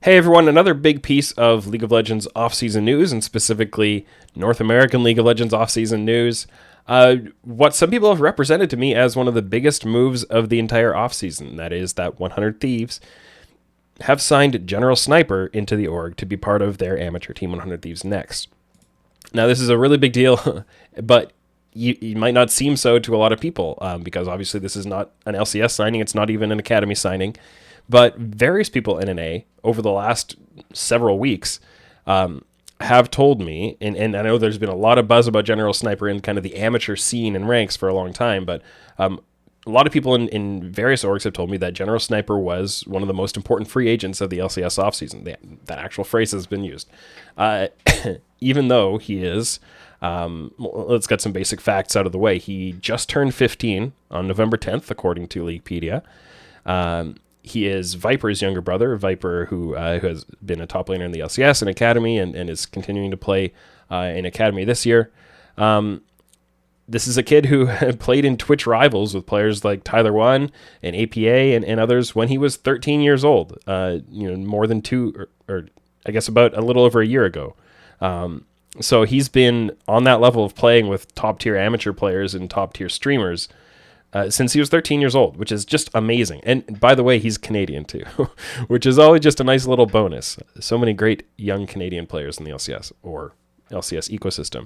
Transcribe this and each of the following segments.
Hey everyone, another big piece of League of Legends offseason news, and specifically North American League of Legends offseason news. What some people have represented to me as one of the biggest moves of the entire offseason. That is that 100 Thieves have signed General Sniper into the org to be part of their amateur team 100 Thieves next. Now this is a really big deal, but you might not seem so to a lot of people because obviously this is not an LCS signing. It's not even an academy signing. But various people in NA over the last several weeks have told me, and I know there's been a lot of buzz about General Sniper in kind of the amateur scene and ranks for a long time, but a lot of people in various orgs have told me that General Sniper was one of the most important free agents of the LCS offseason. That actual phrase has been used. Even though he is, let's get some basic facts out of the way. He just turned 15 on November 10th, according to Leaguepedia. He is Viper's younger brother, Viper, who has been a top laner in the LCS and Academy and is continuing to play in Academy this year. This is a kid who played in Twitch Rivals with players like Tyler One and APA and others when he was 13 years old, more than or I guess about a little over a year ago. So he's been on that level of playing with top-tier amateur players and top-tier streamers since he was 13 years old, which is just amazing. And by the way, he's Canadian too, which is always just a nice little bonus. So many great young Canadian players in the LCS or LCS ecosystem.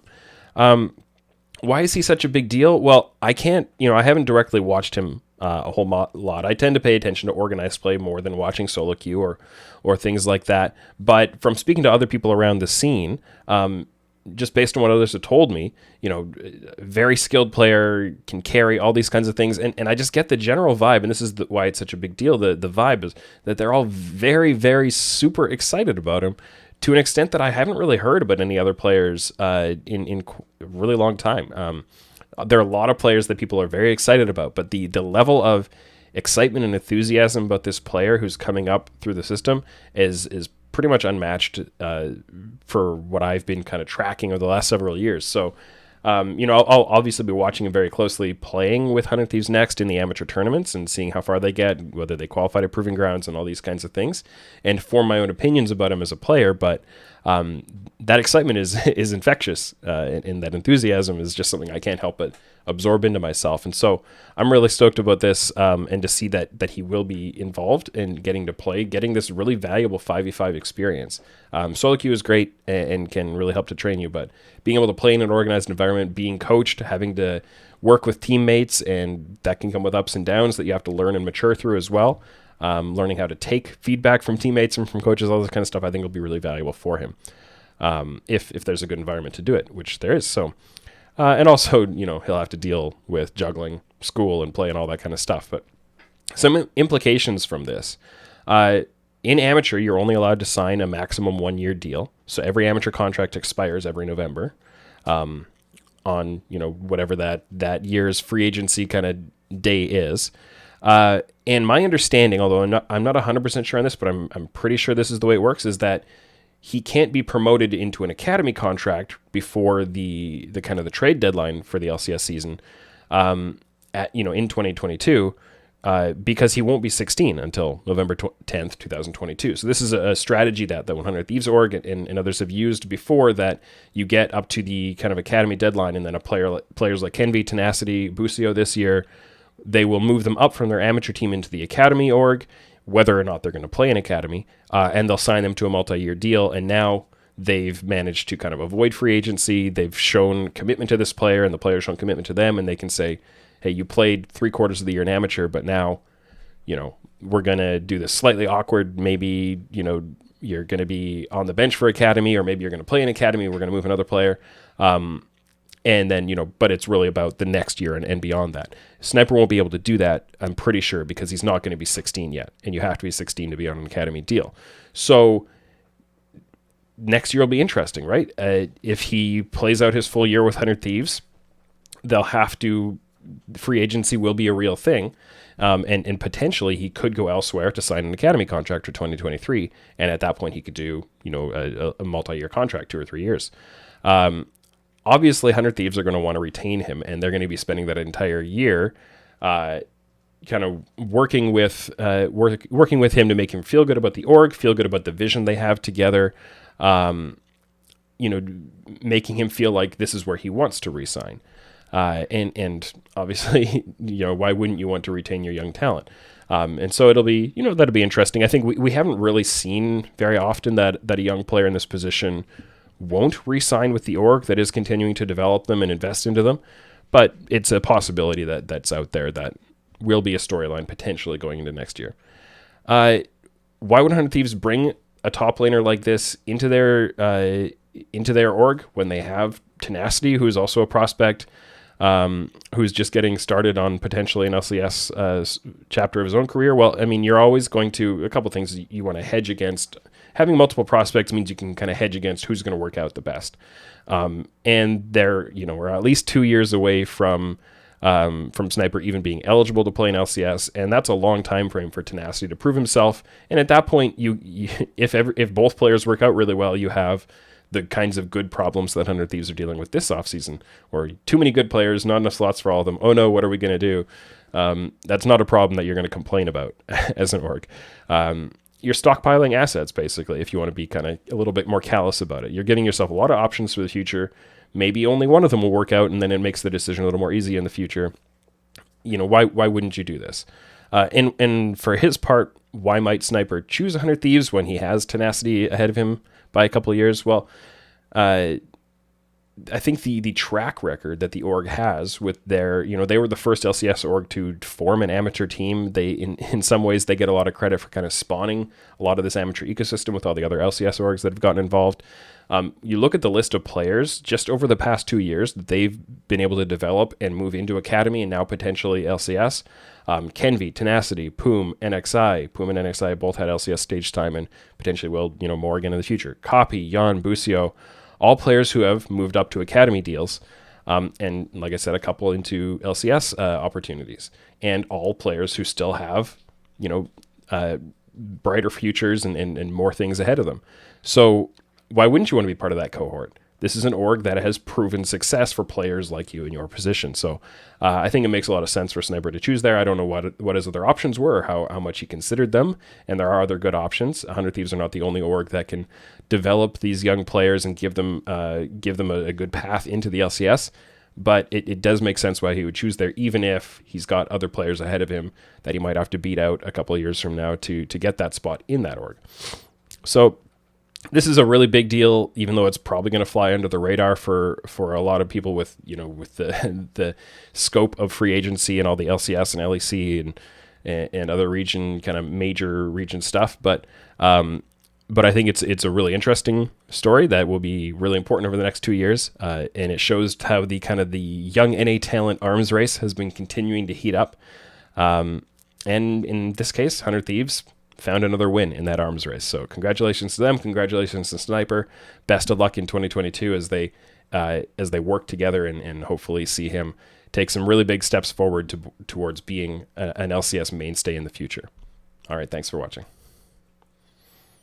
Why is he such a big deal? Well, I haven't directly watched him a whole lot. I tend to pay attention to organized play more than watching solo queue or things like that. But from speaking to other people around the scene, just based on what others have told me, very skilled player, can carry all these kinds of things. And I just get the general vibe, and this is why it's such a big deal. The vibe is that they're all very, very super excited about him to an extent that I haven't really heard about any other players in a really long time. There are a lot of players that people are very excited about, but the level of excitement and enthusiasm about this player who's coming up through the system is pretty much unmatched for what I've been kind of tracking over the last several years. So, I'll obviously be watching him very closely, playing with 100 Thieves next in the amateur tournaments and seeing how far they get, whether they qualify to Proving Grounds and all these kinds of things, and form my own opinions about him as a player. But that excitement is infectious, and that enthusiasm is just something I can't help but absorb into myself. And so I'm really stoked about this, and to see that he will be involved in getting to play, getting this really valuable 5v5 experience. Solo queue is great and can really help to train you, but being able to play in an organized environment, being coached, having to work with teammates, and that can come with ups and downs that you have to learn and mature through as well. Learning how to take feedback from teammates and from coaches, all this kind of stuff, I think will be really valuable for him. If there's a good environment to do it, which there is. So, and also, he'll have to deal with juggling school and play and all that kind of stuff. But some implications from this. In amateur, you're only allowed to sign a maximum 1-year deal. So every amateur contract expires every November on, whatever that year's free agency kind of day is. And my understanding, although I'm not 100% sure on this, but I'm pretty sure this is the way it works, is that he can't be promoted into an academy contract before the kind of the trade deadline for the LCS season, in 2022, because he won't be 16 until November 10th, 2022. So this is a strategy that the 100 Thieves org and others have used before, that you get up to the kind of academy deadline, and then players like Kenvi, Tenacity, Busio this year, they will move them up from their amateur team into the academy org, whether or not they're going to play in academy, and they'll sign them to a multi-year deal. And now they've managed to kind of avoid free agency. They've shown commitment to this player, and the player's shown commitment to them, and they can say, hey, you played 3/4 of the year in amateur, but now, we're going to do this slightly awkward. Maybe, you're going to be on the bench for academy, or maybe you're going to play in academy. We're going to move another player. And then, but it's really about the next year and beyond that. Sniper won't be able to do that, I'm pretty sure, because he's not going to be 16 yet. And you have to be 16 to be on an academy deal. So next year will be interesting, right? If he plays out his full year with 100 Thieves, free agency will be a real thing. And potentially he could go elsewhere to sign an academy contract for 2023. And at that point he could do, a multi-year contract, 2 or 3 years. Obviously, 100 Thieves are going to want to retain him, and they're going to be spending that entire year kind of working with him to make him feel good about the org, feel good about the vision they have together. Making him feel like this is where he wants to resign. And obviously, why wouldn't you want to retain your young talent? And so that'll be interesting. I think we haven't really seen very often that a young player in this position won't re-sign with the org that is continuing to develop them and invest into them. But it's a possibility that's out there that will be a storyline potentially going into next year. Why would 100 Thieves bring a top laner like this into their org when they have Tenacity, who is also a prospect, who's just getting started on potentially an LCS chapter of his own career? Well, I mean, you're always going to, a couple things you want to hedge against. Having multiple prospects means you can kind of hedge against who's going to work out the best. And we're at least 2 years away from Sniper even being eligible to play in LCS, and that's a long time frame for Tenacity to prove himself. And at that point, if both players work out really well, you have the kinds of good problems that 100 Thieves are dealing with this offseason, or too many good players, not enough slots for all of them. Oh no, what are we going to do? That's not a problem that you're going to complain about as an org. You're stockpiling assets, basically, if you want to be kind of a little bit more callous about it. You're giving yourself a lot of options for the future. Maybe only one of them will work out, and then it makes the decision a little more easy in the future. Why wouldn't you do this? And for his part, why might Sniper choose 100 Thieves when he has Tenacity ahead of him by a couple of years? Well, I think the track record that the org has with their, they were the first LCS org to form an amateur team. They, in some ways, they get a lot of credit for kind of spawning a lot of this amateur ecosystem with all the other LCS orgs that have gotten involved. You look at the list of players just over the past 2 years that they've been able to develop and move into Academy and now potentially LCS. Kenvi, Tenacity, Poom, NXI. Poom and NXI both had LCS stage time and potentially will, more again in the future. Copy, Jan, Busio, all players who have moved up to Academy deals. And like I said, a couple into LCS opportunities. And all players who still have, brighter futures and more things ahead of them. So why wouldn't you want to be part of that cohort? This is an org that has proven success for players like you in your position. So I think it makes a lot of sense for Sniper to choose there. I don't know what his other options were or how much he considered them. And there are other good options. 100 Thieves are not the only org that can develop these young players and give them a good path into the LCS. But it does make sense why he would choose there, even if he's got other players ahead of him that he might have to beat out a couple of years from now to get that spot in that org. So this is a really big deal, even though it's probably going to fly under the radar for a lot of people with the scope of free agency and all the LCS and LEC and other major region stuff. But I think it's a really interesting story that will be really important over the next 2 years, and it shows how the young NA talent arms race has been continuing to heat up. And in this case, 100 Thieves found another win in that arms race. So congratulations to them. Congratulations to Sniper. Best of luck in 2022 as they work together and hopefully see him take some really big steps forward towards being an LCS mainstay in the future. All right, thanks for watching.